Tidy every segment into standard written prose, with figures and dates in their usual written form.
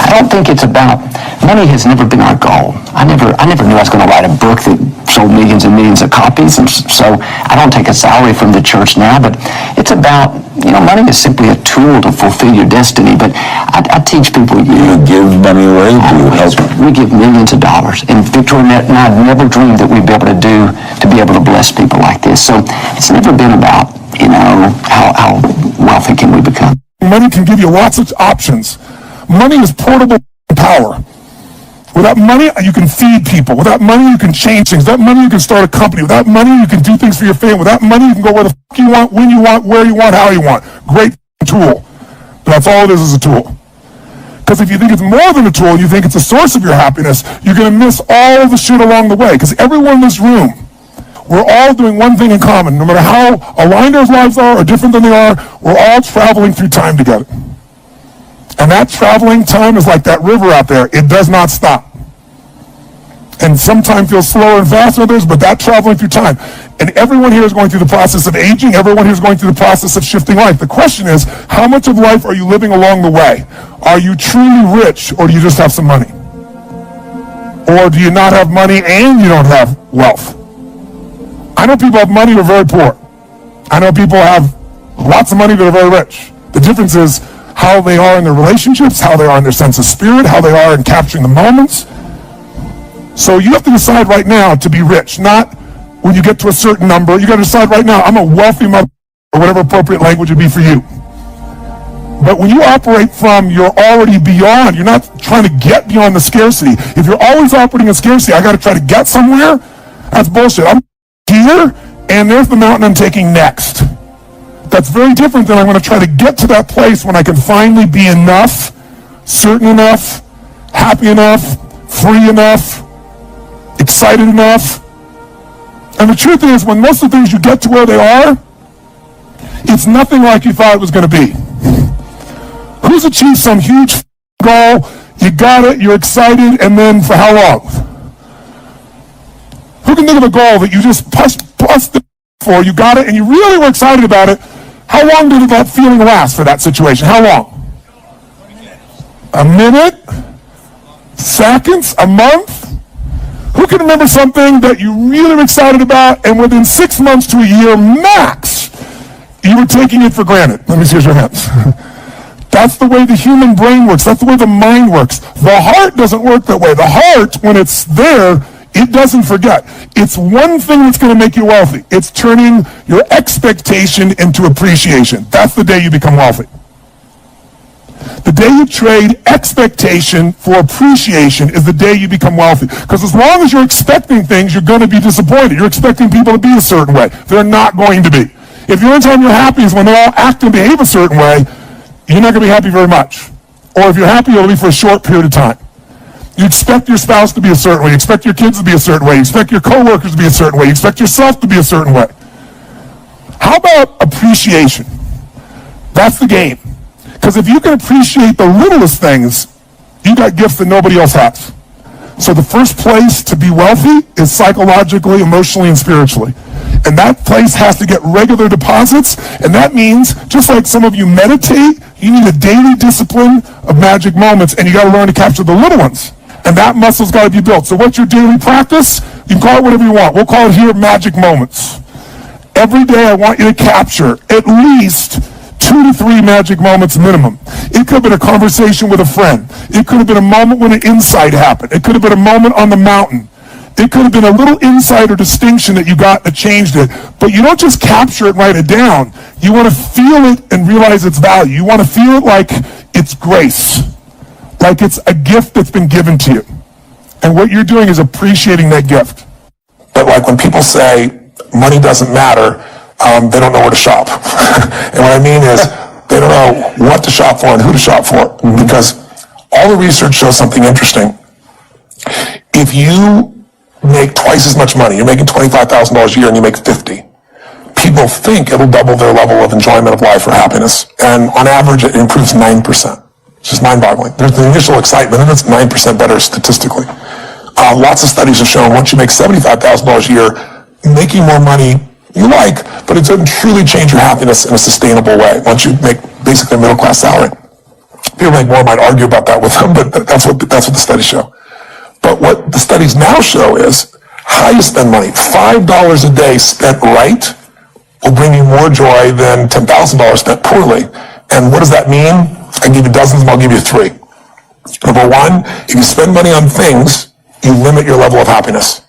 I don't think it's about, money has never been our goal. I never knew I was going to write a book that sold millions and millions of copies, and so I don't take a salary from the church now, but it's about, money is simply a tool to fulfill your destiny. But I teach people, you give money away, we give millions of dollars, and Victoria and I never dreamed that we'd be able to be able to bless people like this. So it's never been about, how wealthy can we become. Money can give you lots of options. Money is portable power. Without money, you can feed people. Without money, you can change things. Without money, you can start a company. Without money, you can do things for your family. Without money, you can go where the fuck you want, when you want, where you want, how you want. Great tool. But that's all it is a tool. Because if you think it's more than a tool, you think it's a source of your happiness, you're going to miss all the shit along the way. Because everyone in this room, we're all doing one thing in common. No matter how aligned our lives are or different than they are, we're all traveling through time together. And that traveling time is like that river out there. It does not stop. And sometimes feels slower and faster than others, but that traveling through time. And everyone here is going through the process of aging. Everyone here is going through the process of shifting life. The question is, how much of life are you living along the way? Are you truly rich, or do you just have some money? Or do you not have money and you don't have wealth? I know people have money who are very poor. I know people have lots of money that are very rich. The difference is how they are in their relationships, how they are in their sense of spirit, how they are in capturing the moments. So you have to decide right now to be rich, not when you get to a certain number. You got to decide right now, I'm a wealthy mother, or whatever appropriate language would be for you. But when you operate from you're already beyond, you're not trying to get beyond the scarcity. If you're always operating in scarcity, I got to try to get somewhere, that's bullshit. I'm here, and there's the mountain I'm taking next. That's very different than I'm going to try to get to that place when I can finally be enough, certain enough, happy enough, free enough, excited enough. And the truth is, when most of the things you get to where they are, it's nothing like you thought it was going to be. Who's achieved some huge goal, you got it, you're excited, and then for how long? Who can think of a goal that you just pushed for, you got it, and you really were excited about it? How long did that feeling last for that situation? How long? A minute? Seconds? A month? Who can remember something that you really were excited about, and within 6 months to a year max, you were taking it for granted? Let me see your hands. That's the way the human brain works. That's the way the mind works. The heart doesn't work that way. The heart, when it's there, it doesn't forget. It's one thing that's going to make you wealthy. It's turning your expectation into appreciation. That's the day you become wealthy. The day you trade expectation for appreciation is the day you become wealthy. Because as long as you're expecting things, you're going to be disappointed. You're expecting people to be a certain way. They're not going to be. If the only time you're happy is when they all act and behave a certain way, you're not going to be happy very much. Or if you're happy, it'll be for a short period of time. You expect your spouse to be a certain way. You expect your kids to be a certain way. You expect your coworkers to be a certain way. You expect yourself to be a certain way. How about appreciation? That's the game. Because if you can appreciate the littlest things, you got gifts that nobody else has. So the first place to be wealthy is psychologically, emotionally, and spiritually. And that place has to get regular deposits. And that means, just like some of you meditate, you need a daily discipline of magic moments, and you got to learn to capture the little ones. And that muscle's got to be built. So what's your daily practice? You can call it whatever you want. We'll call it here magic moments. Every day I want you to capture at least 2 to 3 magic moments minimum. It could have been a conversation with a friend. It could have been a moment when an insight happened. It could have been a moment on the mountain. It could have been a little insight or distinction that you got that changed it. But you don't just capture it and write it down. You want to feel it and realize its value. You want to feel it like it's grace. Like it's a gift that's been given to you. And what you're doing is appreciating that gift. But like when people say money doesn't matter, they don't know where to shop. And what I mean is they don't know what to shop for and who to shop for. Because all the research shows something interesting. If you make twice as much money, you're making $25,000 a year and you make 50, people think it'll double their level of enjoyment of life or happiness. And on average, it improves 9%. It's just mind-boggling. There's the initial excitement, and it's 9% better statistically. Lots of studies have shown once you make $75,000 a year, making more money you like, but it doesn't truly change your happiness in a sustainable way once you make basically a middle-class salary. People make more might argue about that with them, but that's what the studies show. But what the studies now show is how you spend money. $5 a day spent right will bring you more joy than $10,000 spent poorly. And what does that mean? I can give you dozens, and I'll give you three. Number one, if you spend money on things, you limit your level of happiness.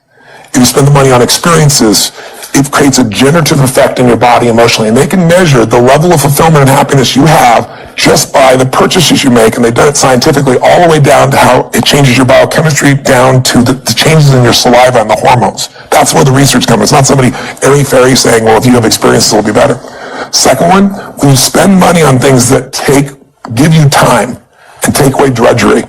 If you spend the money on experiences, it creates a generative effect in your body emotionally. And they can measure the level of fulfillment and happiness you have just by the purchases you make. And they've done it scientifically all the way down to how it changes your biochemistry down to the changes in your saliva and the hormones. That's where the research comes. It's not somebody airy-fairy saying, well, if you have experiences, it'll be better. Second one, when you spend money on things that give you time and take away drudgery,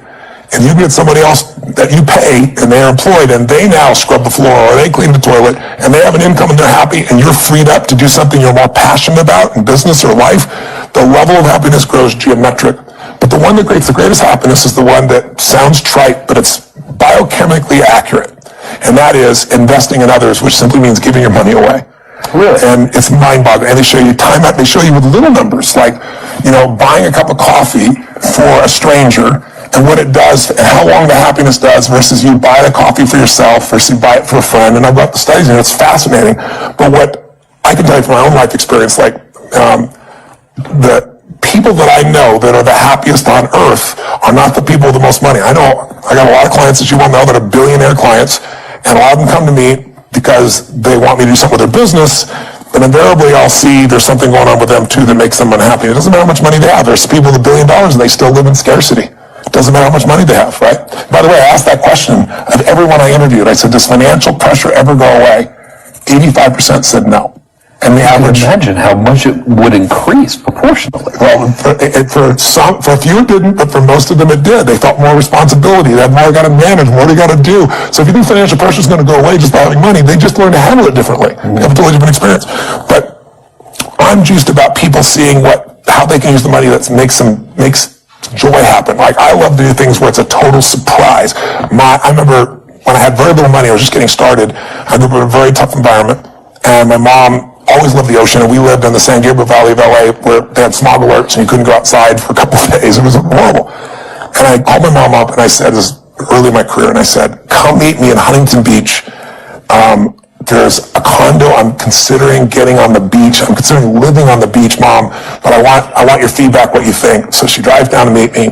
if you get somebody else that you pay and they're employed and they now scrub the floor or they clean the toilet and they have an income and they're happy and you're freed up to do something you're more passionate about in business or life, the level of happiness grows geometric. But the one that creates the greatest happiness is the one that sounds trite, but it's biochemically accurate. And that is investing in others, which simply means giving your money away. Really? And it's mind-boggling. And they show you they show you with little numbers, like, buying a cup of coffee for a stranger and what it does and how long the happiness does versus you buy the coffee for yourself versus you buy it for a friend. And I've got the studies and it's fascinating. But what I can tell you from my own life experience, like, the people that I know that are the happiest on earth are not the people with the most money. I got a lot of clients that you won't know that are billionaire clients, and a lot of them come to me because they want me to do something with their business, but invariably I'll see there's something going on with them too that makes them unhappy. It doesn't matter how much money they have. There's people with $1 billion and they still live in scarcity. It doesn't matter how much money they have, right? By the way, I asked that question of everyone I interviewed. I said, does financial pressure ever go away? 85% said no. And the average... Imagine how much it would increase proportionally. Well, for a few it didn't, but for most of them it did. They felt more responsibility. They had more got to manage, more they got to do. So if you think financial pressure is going to go away just by having money, they just learn to handle it differently. They have a totally different experience. But I'm juiced about people seeing how they can use the money that makes joy happen. Like, I love to do things where it's a total surprise. I remember when I had very little money, I was just getting started. I grew up in a very tough environment, and my mom always loved the ocean, and we lived in the San Gabriel Valley of LA where they had smog alerts and you couldn't go outside for a couple of days. It was horrible. And I called my mom up and I said, this is early in my career, and I said, come meet me in Huntington Beach. There's a condo I'm considering getting on the beach. I'm considering living on the beach, Mom, but I want your feedback, what you think. So she drives down to meet me.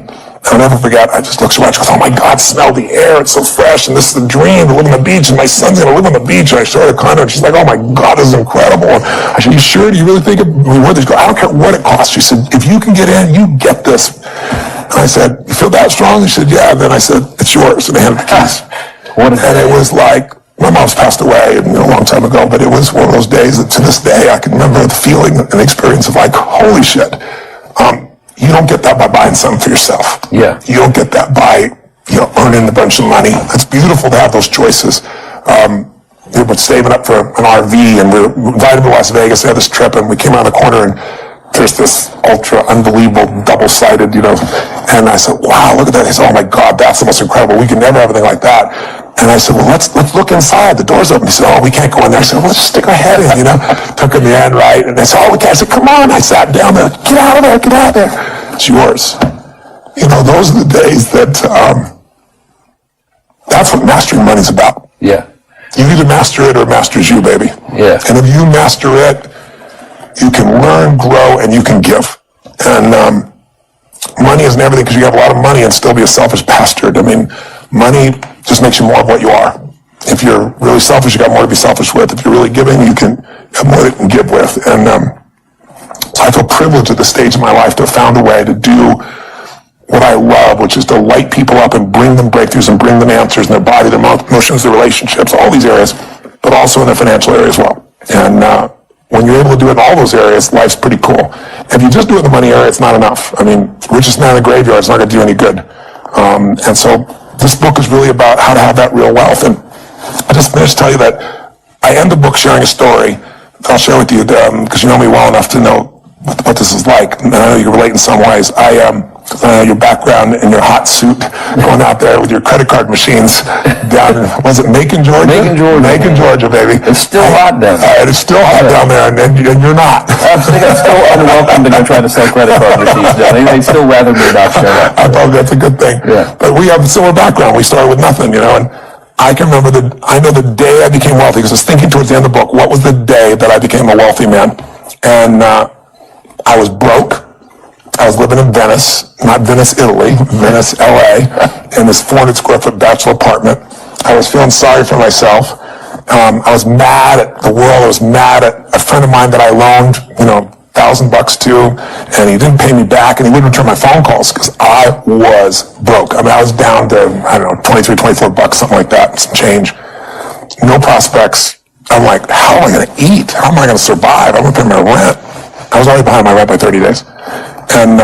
I'll never forget, I just looked around, she goes, oh my God, smell the air, it's so fresh, and this is the dream, to live on the beach, and my son's going to live on the beach, and I showed her a condo, and she's like, oh my God, this is incredible. And I said, you sure, do you really think it'd be worth it? She goes, I don't care what it costs. She said, if you can get in, you get this. And I said, you feel that strong? She said, yeah. And then I said, it's yours, and I handed the keys. And it was like, my mom's passed away a long time ago, but it was one of those days that to this day, I can remember the feeling and the experience of like, holy shit. You don't get that by buying something for yourself. Yeah. You don't get that by, earning a bunch of money. It's beautiful to have those choices. We were saving up for an RV, and we were invited to Las Vegas. They had this trip, and we came around the corner, and there's this ultra unbelievable double-sided, and I said, wow, look at that. He said, oh my God, that's the most incredible. We can never have anything like that. And I said, well, let's look inside. The door's open. He said, oh, we can't go in there. I said, well, let's just stick our head in, Took in the end, right? And they said, oh, we can't. I said, come on. I sat down there. Get out of there. Get out of there. It's yours. Those are the days that, that's what mastering money's about. Yeah. You either master it or it masters you, baby. Yeah. And if you master it, you can learn, grow, and you can give. And money isn't everything, because you have a lot of money and still be a selfish bastard. I mean, money just makes you more of what you are. If you're really selfish, you got more to be selfish with. If you're really giving, you can have more that you can give with. And so I feel privileged at this stage of my life to have found a way to do what I love, which is to light people up and bring them breakthroughs and bring them answers in their body, their emotions, their relationships, all these areas, but also in their financial area as well. And when you're able to do it in all those areas, life's pretty cool. If you just do it in the money area, it's not enough. I mean, richest man in the graveyard is not going to do any good. And so this book is really about how to have that real wealth. And I just finished to tell you that I end the book sharing a story that I'll share with you, because you know me well enough to know what this is like, and I know you relate in some ways. I know your background in your hot suit, going out there with your credit card machines down in, was it Macon, Georgia? Macon, Georgia, baby. It's still hot down there. It is still hot down there, and you're not. I think I'm still unwelcome to go try to sell credit card machines down. They'd still rather me not show up. I thought that's a good thing. Yeah. But we have a similar background. We started with nothing, and I can remember I know the day I became wealthy, because I was thinking towards the end of the book, what was the day that I became a wealthy man? And I was broke. I was living in Venice, not Venice, Italy, Venice, LA, in this 400 square foot bachelor apartment. I was feeling sorry for myself. I was mad at the world. I was mad at a friend of mine that I loaned, $1,000 to, and he didn't pay me back, and he wouldn't return my phone calls because I was broke. I mean, I was down to, I don't know, $23, $24, something like that, some change. No prospects. I'm like, how am I going to eat? How am I going to survive? I'm going to pay my rent. I was already behind my rent by 30 days. And,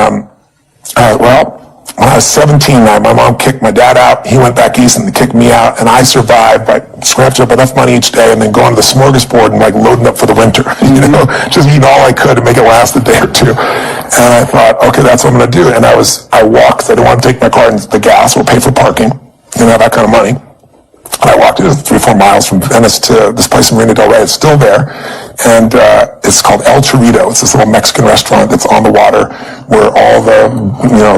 when I was 17, my mom kicked my dad out. He went back east and kicked me out, and I survived by scratching up enough money each day and then going to the smorgasbord and loading up for the winter, just eating all I could to make it last a day or two. And I thought, okay, that's what I'm going to do. And I walked. I didn't want to take my car and the gas or pay for parking. Didn't have that kind of money. And I walked 3-4 miles from Venice to this place in Marina del Rey. It's still there. And it's called El Chorrito. It's this little Mexican restaurant that's on the water where all the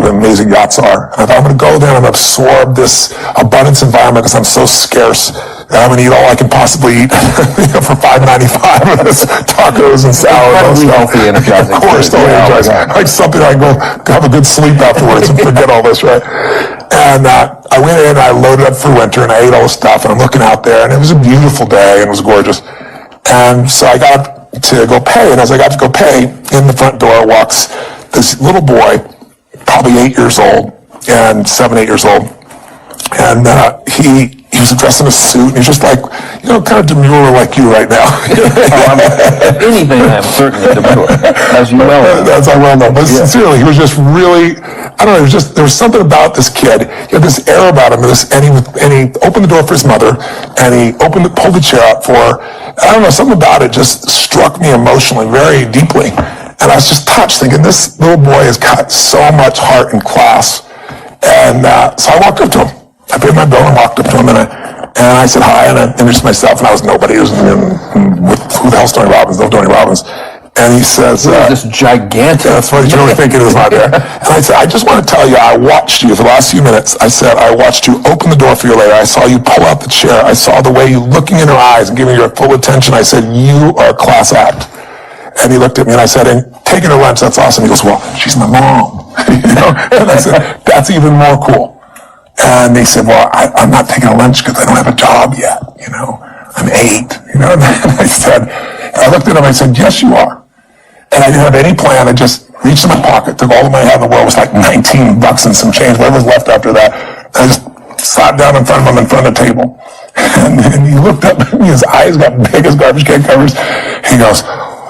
amazing yachts are. And I thought, I'm going to go there and I'm going to absorb this abundance environment because I'm so scarce. And I'm going to eat all I can possibly eat for $5.95 with this tacos and salad. Incredibly healthy, energizing. Of course, totally energizing. Like something I can go have a good sleep afterwards and forget all this, right? And I went in and I loaded up for winter and I ate all the stuff and I'm looking out there and it was a beautiful day and it was gorgeous. And so I got to go pay, and as I got to go pay, in the front door walks this little boy, probably 8 years old, and 7, 8 years old. And he was dressed in a suit, and he's just like, kind of demure like you right now. Anything I'm certainly demure, as you well know. As I well know. But sincerely, he was just really, I don't know, there was something about this kid. He had this air about him, and he opened the door for his mother, and he pulled the chair out for her. I don't know, something about it just struck me emotionally very deeply. And I was just touched, thinking, this little boy has got so much heart and class. And so I walked up to him. I paid my bill and walked up to him, and I said hi, and I introduced myself, and I was nobody. Who the hell's Tony Robbins? No Tony Robbins. And he says, this gigantic. That's what you really think it is out there. And I said, I just want to tell you, I watched you for the last few minutes. I said, I watched you open the door for you later. I saw you pull out the chair. I saw the way you looking in her eyes and giving her full attention. I said, you are a class act. And he looked at me and I said, and taking her lunch, that's awesome. He goes, well, she's my mom. And I said, that's even more cool. And they said, well, I'm not taking a lunch because I don't have a job yet. I'm 8. And I looked at him and I said, yes, you are. And I didn't have any plan. I just reached in my pocket, took all the money I had in the world. It was like $19 and some change, whatever was left after that. And I just sat down in front of him in front of the table. And he looked up at me, his eyes got big as garbage can covers. He goes,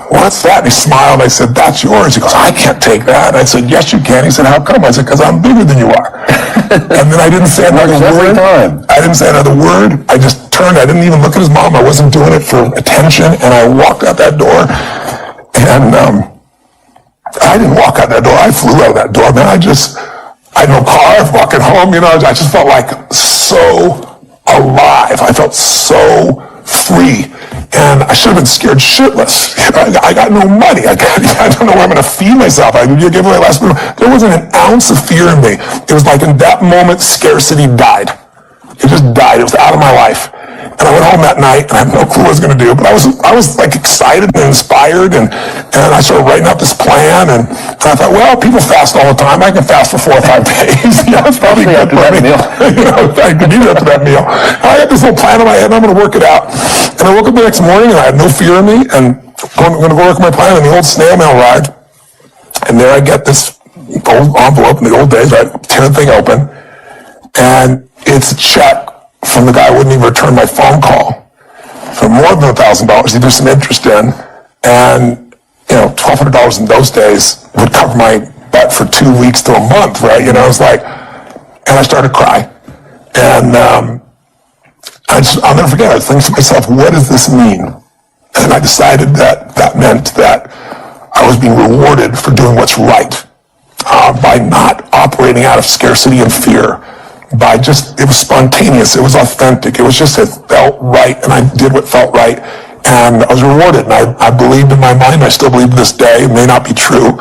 what's that? And he smiled. I said, that's yours. He goes, I can't take that. And I said, yes, you can. He said, how come? I said, because I'm bigger than you are. And then I didn't say another word. I didn't say another word. I just turned. I didn't even look at his mom. I wasn't doing it for attention. And I walked out that door. And I didn't walk out that door. I flew out of that door, man. I had no car, walking home, I just felt like so alive. I felt so free. And I should have been scared shitless. I got no money. I don't know where I'm going to feed myself. You gave away last minute. There wasn't an ounce of fear in me. It was like in that moment, scarcity died. It just died. It was out of my life. And I went home that night, and I had no clue what I was going to do. But I was like excited and inspired, and I started writing out this plan. And I thought, well, people fast all the time. I can fast for 4 or 5 days. It's probably good for me. I could eat after that meal. I had this little plan in my head, and I'm going to work it out. And I woke up the next morning, and I had no fear in me, and I'm going to go work my plan. And the old snail mail arrived, and there I get this old envelope in the old days, right? Tear the thing open, and it's a check from the guy who wouldn't even return my phone call for more than $1,000 he threw some interest in. And, $1,200 in those days would cover my butt for 2 weeks to a month, right? It was like, and I started to cry. And I'll never forget, I was thinking to myself, what does this mean? And I decided that meant that I was being rewarded for doing what's right, by not operating out of scarcity and fear, it was spontaneous, it was authentic, it felt right, and I did what felt right, and I was rewarded, and I believed in my mind, I still believe to this day, it may not be true,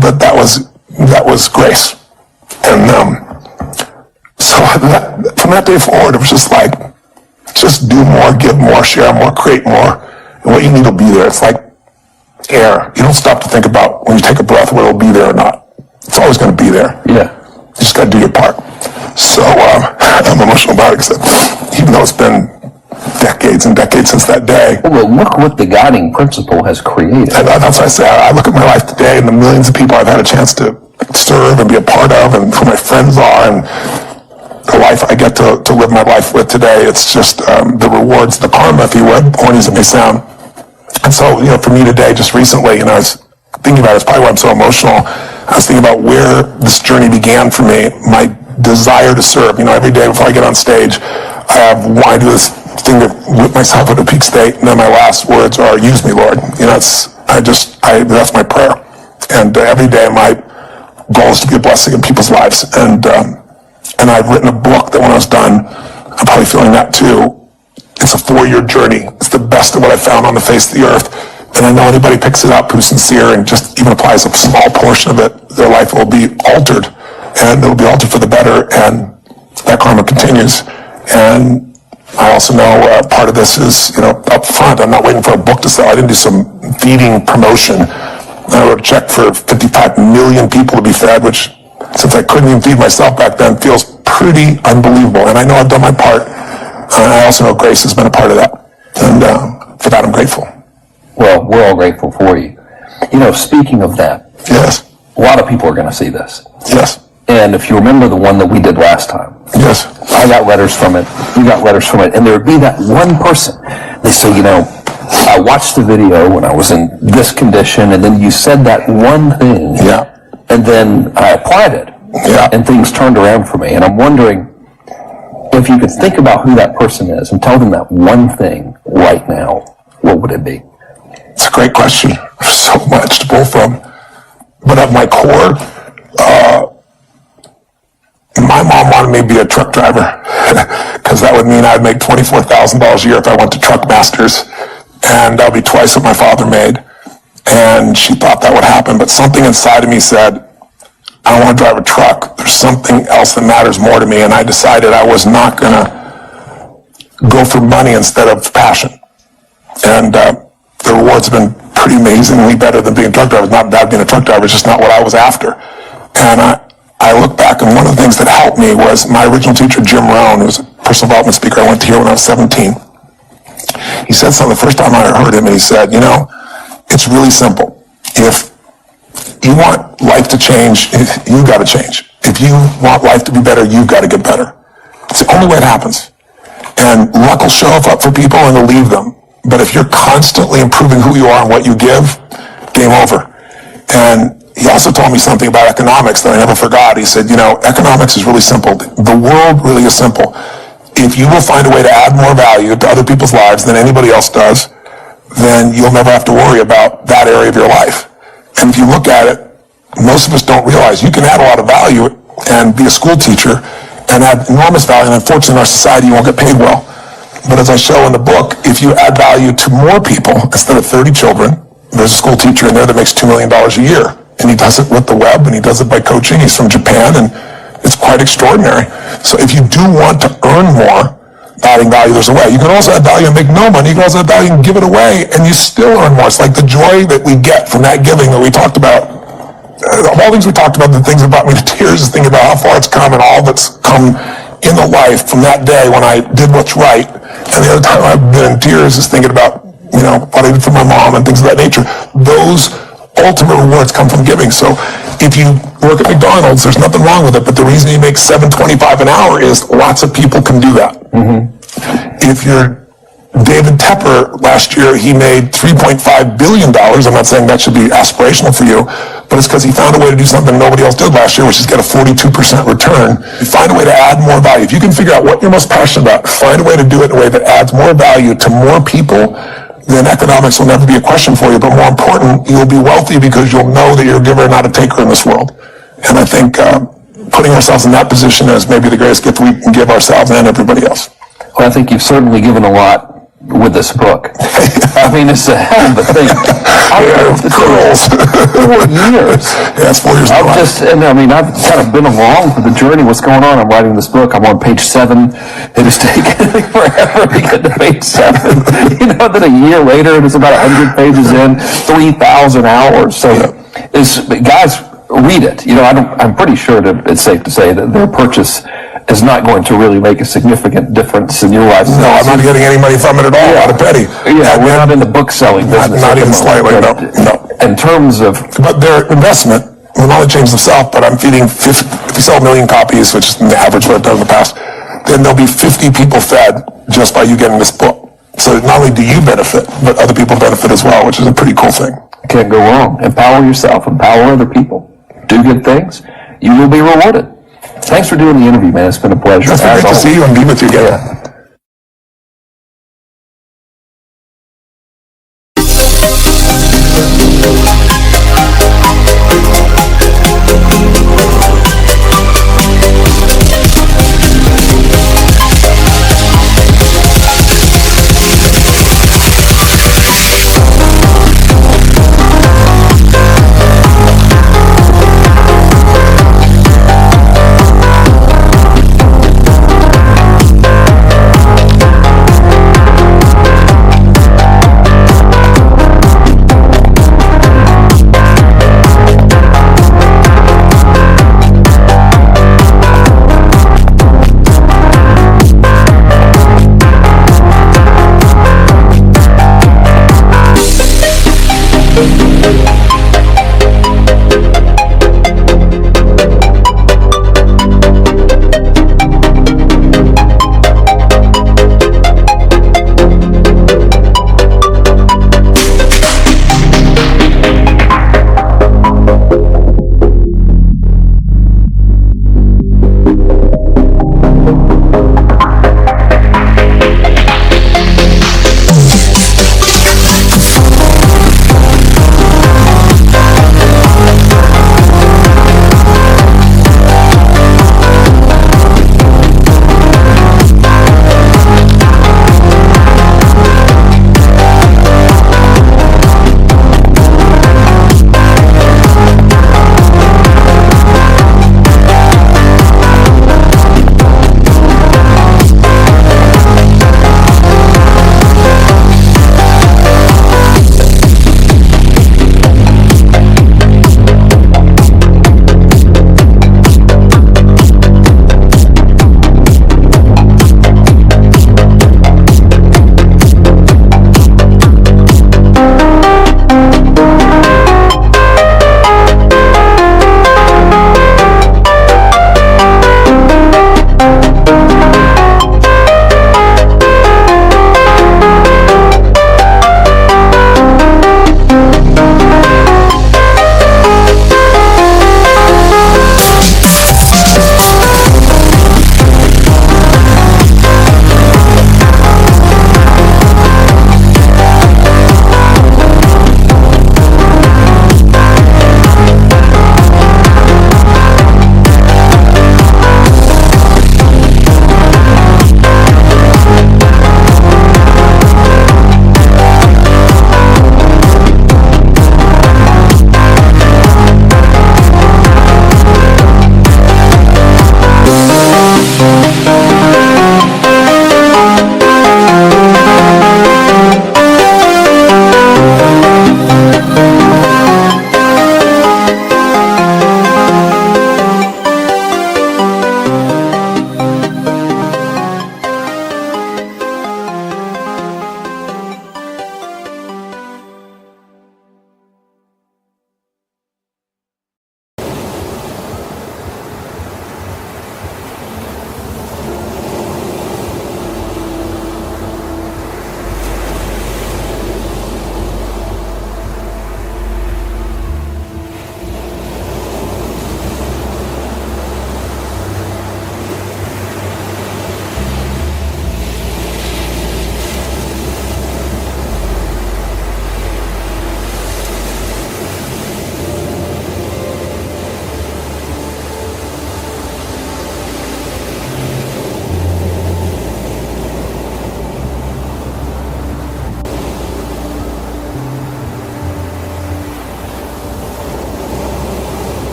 but that was grace. And so from that day forward, it was just do more, give more, share more, create more, and what you need will be there. It's like air. You don't stop to think about when you take a breath whether it'll be there or not. It's always going to be there. Yeah. You just got to do your part. So I'm emotional about it, because even though it's been decades and decades since that day. Well, look what the guiding principle has created. And that's what I say. I look at my life today and the millions of people I've had a chance to serve and be a part of, and who my friends are, and the life I get to live my life with today. It's just the rewards, the karma, if you would, corny as it may sound. And so, for me today, just recently, I was thinking about it, it's probably why I'm so emotional. I was thinking about where this journey began for me, my desire to serve. Every day before I get on stage, I want to do this thing to whip myself into a peak state, and then my last words are, use me, Lord. That's my prayer. And every day my goal is to be a blessing in people's lives. And I've written a book that when I was done, I'm probably feeling that too. It's a 4-year journey. It's the best of what I've found on the face of the earth. And I know anybody picks it up who's sincere and just even applies a small portion of it, their life will be altered. And it'll be altered for the better. And that karma continues. And I also know part of this is, up front. I'm not waiting for a book to sell. I didn't do some feeding promotion. I wrote a check for 55 million people to be fed, which, since I couldn't even feed myself back then, feels pretty unbelievable. And I know I've done my part. I also know grace has been a part of that. And for that, I'm grateful. Well, we're all grateful for you. Speaking of that, Yes. a lot of people are going to see this. Yes. And if you remember the one that we did last time, Yes. I got letters from it, we got letters from it, and there would be that one person. They say, I watched the video when I was in this condition, and then you said that one thing. Yeah. And then I applied it. Yeah. And things turned around for me. And I'm wondering if you could think about who that person is and tell them that one thing right now, what would it be? It's a great question. There's so much to pull from. But at my core, my mom wanted me to be a truck driver, because that would mean I'd make $24,000 a year if I went to Truck Masters, and that would be twice what my father made. And she thought that would happen, but something inside of me said, I don't want to drive a truck. There's something else that matters more to me, and I decided I was not going to go for money instead of passion. And the rewards have been pretty amazingly better than being a truck driver. It's not bad being a truck driver, it's just not what I was after. And I look back, and one of the things that helped me was my original teacher, Jim Rohn, who was a personal development speaker. I went to hear when I was 17. He said something the first time I heard him, and he said, it's really simple. If you want life to change, you got to change. If you want life to be better, you've got to get better. It's the only way it happens. And luck will show up for people and it'll leave them. But if you're constantly improving who you are and what you give, game over. And he also told me something about economics that I never forgot. He said, economics is really simple. The world really is simple. If you will find a way to add more value to other people's lives than anybody else does, then you'll never have to worry about that area of your life. And if you look at it, most of us don't realize you can add a lot of value and be a school teacher and add enormous value, and unfortunately in our society you won't get paid well. But as I show in the book, if you add value to more people, instead of 30 children, there's a school teacher in there that makes $2 million a year. And he does it with the web, and he does it by coaching. He's from Japan, and it's quite extraordinary. So if you do want to earn more, adding value, there's a way. You can also add value and make no money. You can also add value and give it away, and you still earn more. It's like the joy that we get from that giving that we talked about. Of all things we talked about, the things that brought me to tears is thinking about how far it's come and all that's come in the life from that day when I did what's right. And the other time I've been in tears is thinking about, what I did for my mom and things of that nature. Those ultimate rewards come from giving. So if you work at McDonald's, there's nothing wrong with it, but the reason you make $7.25 an hour is lots of people can do that. Mm-hmm. If you're David Tepper, last year he made $3.5 billion. I'm not saying that should be aspirational for you, but it's because he found a way to do something nobody else did last year, which is get a 42% return. You find a way to add more value. If you can figure out what you're most passionate about, find a way to do it in a way that adds more value to more people, then economics will never be a question for you. But more important, you'll be wealthy because you'll know that you're a giver, not a taker in this world. And I think putting ourselves in that position is maybe the greatest gift we can give ourselves and everybody else. Well, I think you've certainly given a lot with this book. I mean, it's a hell of a thing. Girls. 4 years. Yeah, it's 4 years. I've kind of been along for the journey. What's going on? I'm writing this book. I'm on page 7. It has taken me forever to get to page 7. Then a year later, it's about 100 pages in, 3,000 hours. So, guys, read it. I'm pretty sure that it's safe to say that their purchase is not going to really make a significant difference in your life. No, I'm not getting any money from it at all. Not a penny. Yeah, we're not in the book selling business. Not even slightly. No. In terms of, but their investment will not only change themselves, but I'm feeding 50, if you sell 1 million copies, which is the average what I've done in the past, then there'll be 50 people fed just by you getting this book. So not only do you benefit, but other people benefit as well, which is a pretty cool thing. Can't go wrong. Empower yourself, empower other people. Do good things. You will be rewarded. Thanks for doing the interview, man. It's been a pleasure. It's been great to see you and be with you again. Yeah.